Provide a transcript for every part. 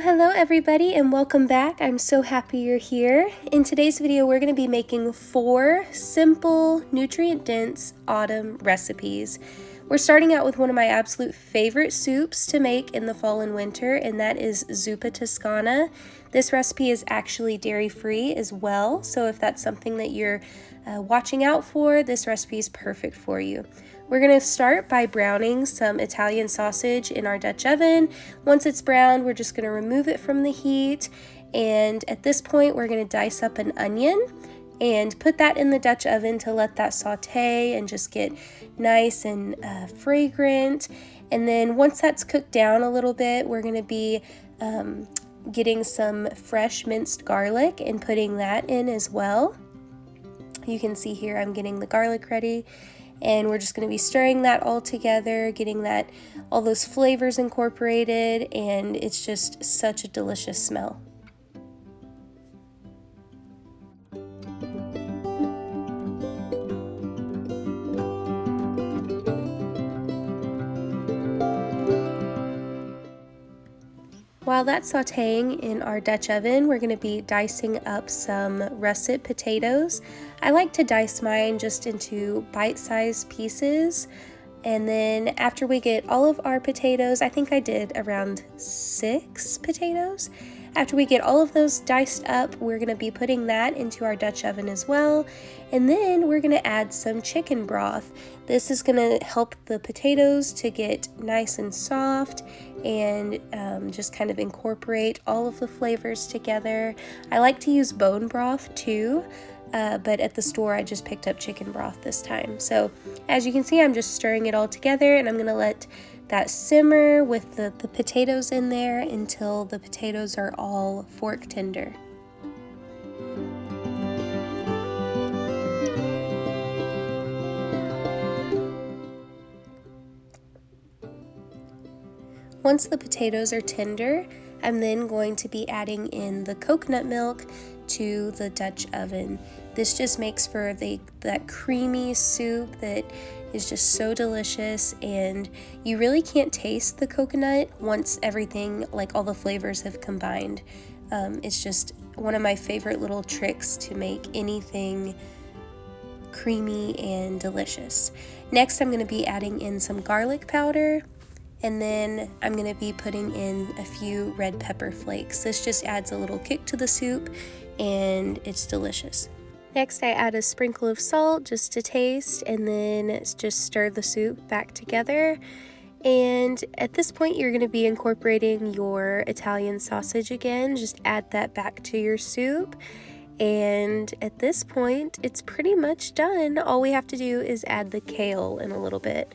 Hello everybody, and welcome back. I'm so happy you're here. In today's video, we're going to be making 4 simple, nutrient-dense autumn recipes. We're starting out with one of my absolute favorite soups to make in the fall and winter, and that is zuppa toscana. This recipe is actually dairy-free as well, so if that's something that you're watching out for, this recipe is perfect for you. We're going to start by browning some Italian sausage in our Dutch oven. Once it's browned, we're just going to remove it from the heat, and at this point we're going to dice up an onion and put that in the Dutch oven to let that saute and just get nice and fragrant. And then once that's cooked down a little bit, we're going to be getting some fresh minced garlic and putting that in as well. You can see here I'm getting the garlic ready, and we're just going to be stirring that all together, getting that all those flavors incorporated, and it's just such a delicious smell. While that's sauteing in our Dutch oven, we're going to be dicing up some russet potatoes. I like to dice mine just into bite-sized pieces, and then after we get all of our potatoes, I think I did around 6 potatoes. After we get all of those diced up, we're going to be putting that into our Dutch oven as well, and then we're going to add some chicken broth. This is going to help the potatoes to get nice and soft and just kind of incorporate all of the flavors together. I like to use bone broth too, but at the store I just picked up chicken broth this time. So as you can see, I'm just stirring it all together, and I'm going to let that simmer with the potatoes in there until the potatoes are all fork tender. Once the potatoes are tender, I'm then going to be adding in the coconut milk to the Dutch oven. This just makes for that creamy soup that is just so delicious, and you really can't taste the coconut once everything, like all the flavors have combined. It's just one of my favorite little tricks to make anything creamy and delicious. Next, I'm going to be adding in some garlic powder, and then I'm going to be putting in a few red pepper flakes. This just adds a little kick to the soup, and it's delicious. Next, I add a sprinkle of salt just to taste, and then just stir the soup back together. And at this point, you're going to be incorporating your Italian sausage again. Just add that back to your soup. And at this point, it's pretty much done. All we have to do is add the kale in a little bit.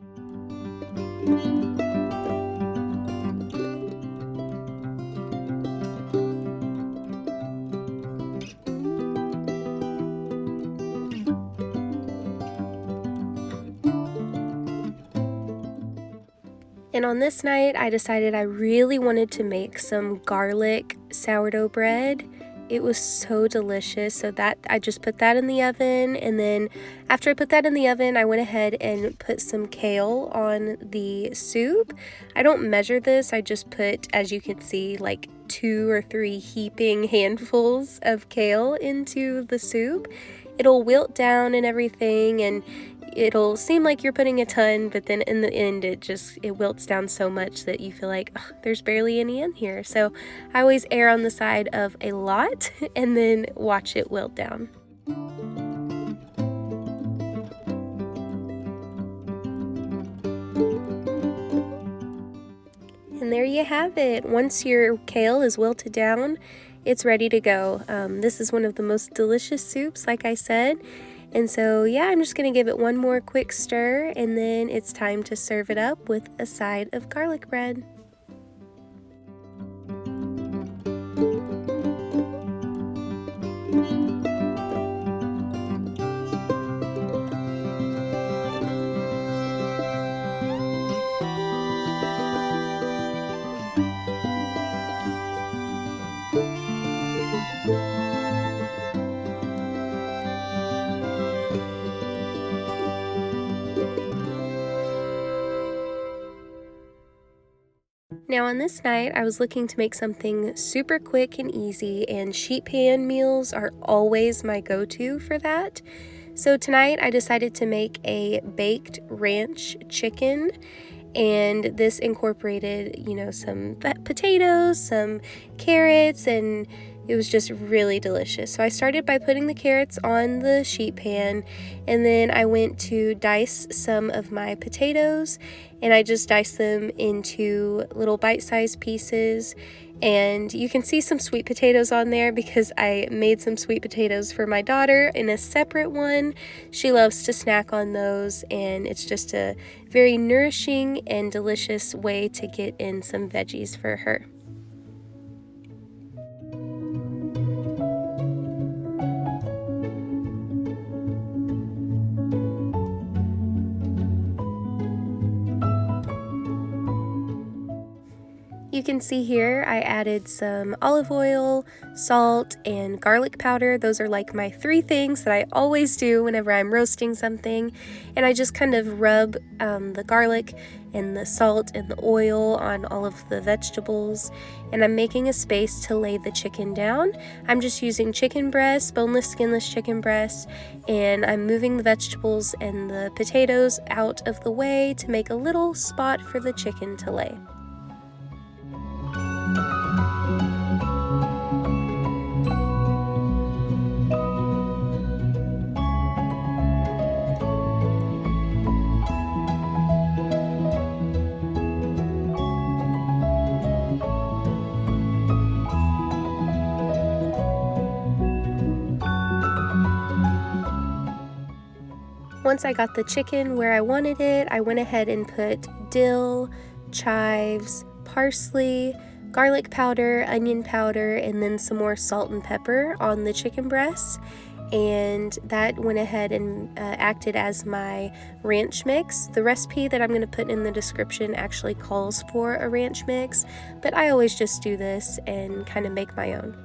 And on this night, I decided I really wanted to make some garlic sourdough bread. It was so delicious, so that I just put that in the oven, and then after I put that in the oven, I went ahead and put some kale on the soup. I don't measure this, I just put, as you can see, like 2 or 3 heaping handfuls of kale into the soup. It'll wilt down and everything, and it'll seem like you're putting a ton, but then in the end it wilts down so much that you feel like, oh, there's barely any in here. So I always err on the side of a lot and then watch it wilt down. And there you have it. Once your kale is wilted down, it's ready to go. This is one of the most delicious soups, like I said. And so, yeah, I'm just going to give it one more quick stir, and then it's time to serve it up with a side of garlic bread. Now on this night, I was looking to make something super quick and easy, and sheet pan meals are always my go-to for that. So tonight I decided to make a baked ranch chicken, and this incorporated, some potatoes, some carrots, and it was just really delicious. So I started by putting the carrots on the sheet pan, and then I went to dice some of my potatoes, and I just diced them into little bite-sized pieces. And you can see some sweet potatoes on there because I made some sweet potatoes for my daughter in a separate one. She loves to snack on those, and it's just a very nourishing and delicious way to get in some veggies for her. You can see here I added some olive oil, salt, and garlic powder. Those are like my 3 things that I always do whenever I'm roasting something. And I just kind of rub the garlic and the salt and the oil on all of the vegetables. And I'm making a space to lay the chicken down. I'm just using chicken breast, boneless, skinless chicken breast, and I'm moving the vegetables and the potatoes out of the way to make a little spot for the chicken to lay. Once I got the chicken where I wanted it, I went ahead and put dill, chives, parsley, garlic powder, onion powder, and then some more salt and pepper on the chicken breast. And that went ahead and acted as my ranch mix. The recipe that I'm going to put in the description actually calls for a ranch mix, but I always just do this and kind of make my own.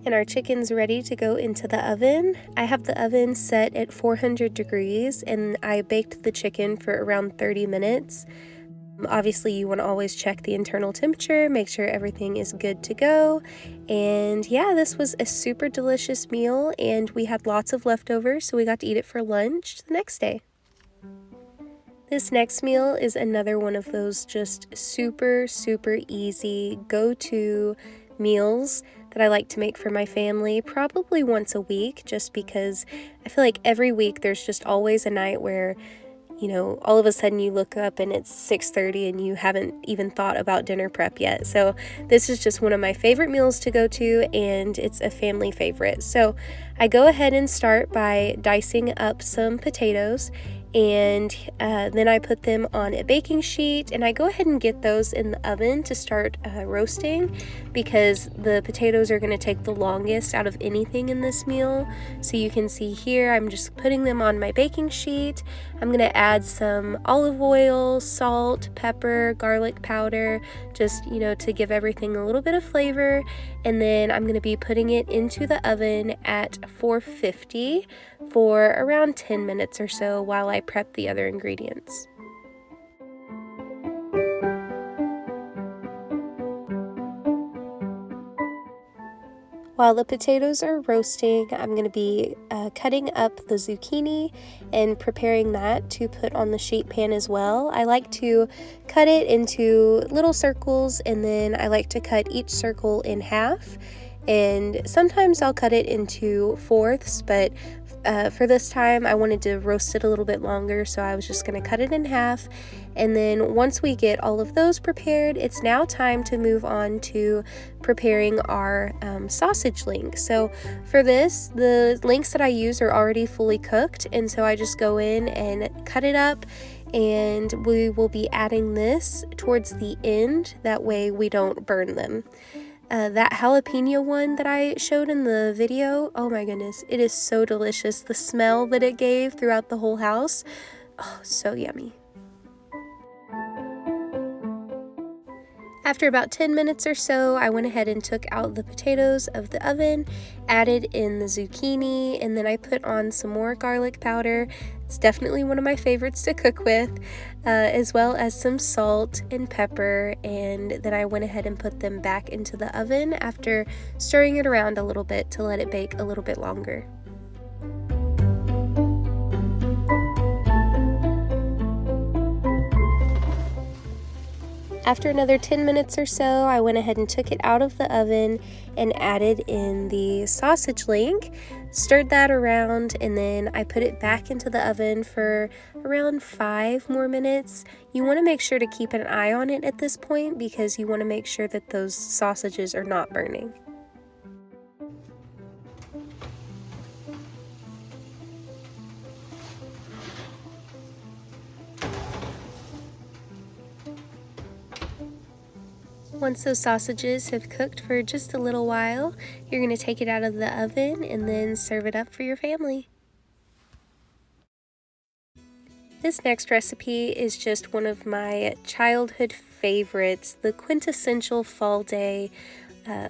And our chicken's ready to go into the oven. I have the oven set at 400 degrees, and I baked the chicken for around 30 minutes. Obviously, you want to always check the internal temperature, make sure everything is good to go. And yeah, this was a super delicious meal, and we had lots of leftovers, so we got to eat it for lunch the next day. This next meal is another one of those just super easy go-to meals that I like to make for my family probably once a week, just because I feel like every week there's just always a night where, all of a sudden you look up and it's 6:30 and you haven't even thought about dinner prep yet. So this is just one of my favorite meals to go to, and it's a family favorite. So I go ahead and start by dicing up some potatoes, and then I put them on a baking sheet, and I go ahead and get those in the oven to start roasting, because the potatoes are going to take the longest out of anything in this meal. So you can see here I'm just putting them on my baking sheet. I'm going to add some olive oil, salt, pepper, garlic powder, just to give everything a little bit of flavor, and then I'm going to be putting it into the oven at 450 for around 10 minutes or so while I prep the other ingredients. While the potatoes are roasting, I'm going to be cutting up the zucchini and preparing that to put on the sheet pan as well. I like to cut it into little circles, and then I like to cut each circle in half. And sometimes I'll cut it into fourths, but for this time I wanted to roast it a little bit longer, so I was just going to cut it in half. And then once we get all of those prepared, it's now time to move on to preparing our sausage links. So for this, the links that I use are already fully cooked, and so I just go in and cut it up, and we will be adding this towards the end, that way we don't burn them. That jalapeno one that I showed in the video, oh my goodness, it is so delicious. The smell that it gave throughout the whole house, oh, so yummy. After about 10 minutes or so, I went ahead and took out the potatoes of the oven, added in the zucchini, and then I put on some more garlic powder. It's definitely one of my favorites to cook with, as well as some salt and pepper, and then I went ahead and put them back into the oven after stirring it around a little bit to let it bake a little bit longer. After another 10 minutes or so, I went ahead and took it out of the oven and added in the sausage link, stirred that around, and then I put it back into the oven for around 5 more minutes. You want to make sure to keep an eye on it at this point because you want to make sure that those sausages are not burning. Once those sausages have cooked for just a little while, you're going to take it out of the oven and then serve it up for your family. This next recipe is just one of my childhood favorites, the quintessential fall day,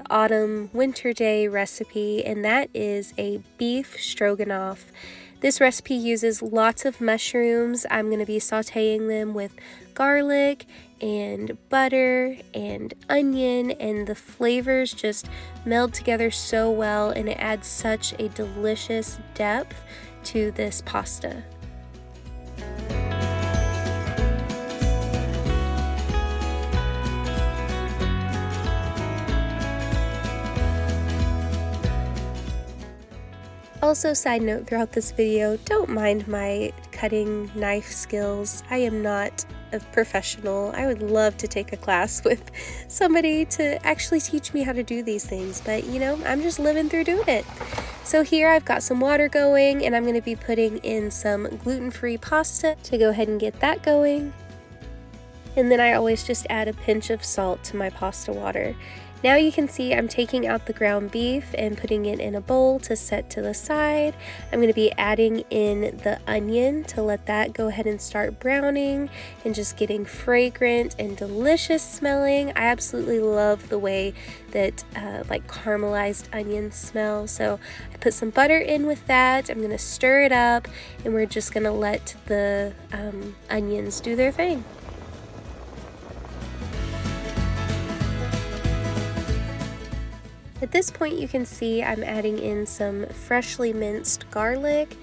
autumn, winter day recipe, and that is a beef stroganoff. This recipe uses lots of mushrooms. I'm going to be sauteing them with garlic and butter and onion, and the flavors just meld together so well, and it adds such a delicious depth to this pasta. Also, side note throughout this video, don't mind my cutting knife skills. I am not a professional. I would love to take a class with somebody to actually teach me how to do these things, but you know, I'm just living through doing it. So here I've got some water going, and I'm going to be putting in some gluten-free pasta to go ahead and get that going. And then I always just add a pinch of salt to my pasta water. Now you can see I'm taking out the ground beef and putting it in a bowl to set to the side. I'm going to be adding in the onion to let that go ahead and start browning and just getting fragrant and delicious smelling. I absolutely love the way that like caramelized onions smell. So I put some butter in with that. I'm going to stir it up, and we're just going to let the onions do their thing. At this point, you can see I'm adding in some freshly minced garlic.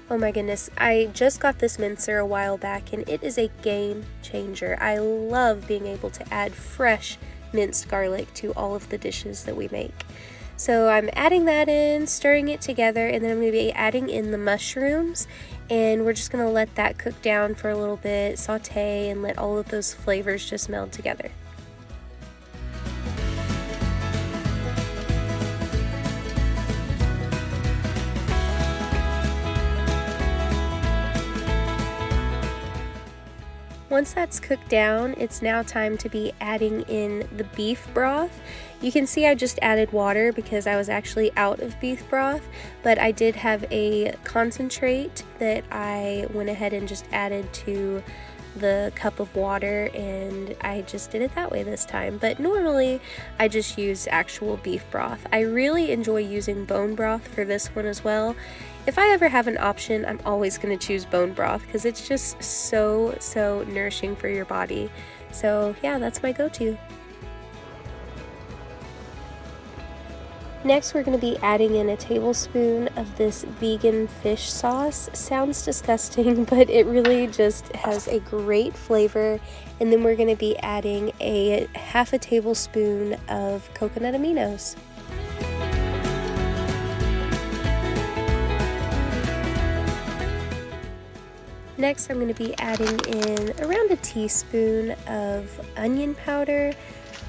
Oh my goodness, I just got this mincer a while back, and it is a game changer. I love being able to add fresh minced garlic to all of the dishes that we make. So I'm adding that in, stirring it together, and then I'm going to be adding in the mushrooms, and we're just going to let that cook down for a little bit, saute, and let all of those flavors just meld together. Once that's cooked down, it's now time to be adding in the beef broth. You can see I just added water because I was actually out of beef broth, but I did have a concentrate that I went ahead and just added to the cup of water, and I just did it that way this time. But normally I just use actual beef broth. I really enjoy using bone broth for this one as well. If I ever have an option, I'm always going to choose bone broth because it's just so nourishing for your body. So yeah, that's my go-to. Next, we're going to be adding in a tablespoon of this vegan fish sauce. Sounds disgusting, but it really just has a great flavor. And then we're going to be adding a half a tablespoon of coconut aminos. Next, I'm going to be adding in around a teaspoon of onion powder.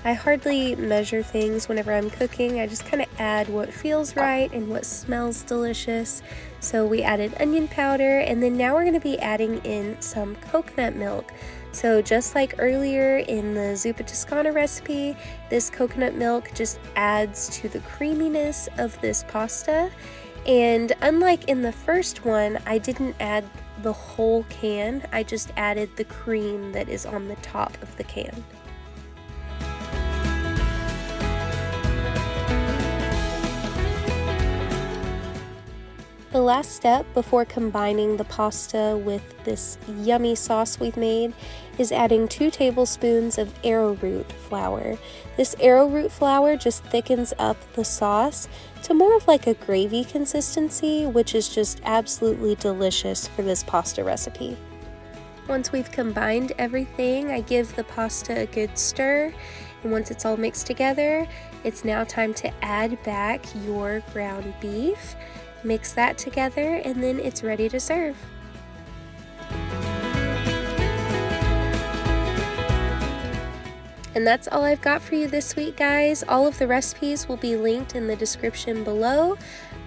I hardly measure things whenever I'm cooking. I just kind of add what feels right and what smells delicious. So we added onion powder, and then now we're going to be adding in some coconut milk. So just like earlier in the zuppa Toscana recipe, this coconut milk just adds to the creaminess of this pasta. And unlike in the first one, I didn't add the whole can. I just added the cream that is on the top of the can. last step before combining the pasta with this yummy sauce we've made is adding 2 tablespoons of arrowroot flour. This arrowroot flour just thickens up the sauce to more of like a gravy consistency, which is just absolutely delicious for this pasta recipe. Once we've combined everything, I give the pasta a good stir, and once it's all mixed together, it's now time to add back your ground beef. Mix that together, and then it's ready to serve. And that's all I've got for you this week, guys. All of the recipes will be linked in the description below.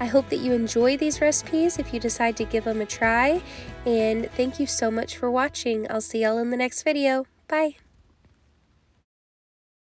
I hope that you enjoy these recipes if you decide to give them a try. And thank you so much for watching. I'll see y'all in the next video. Bye.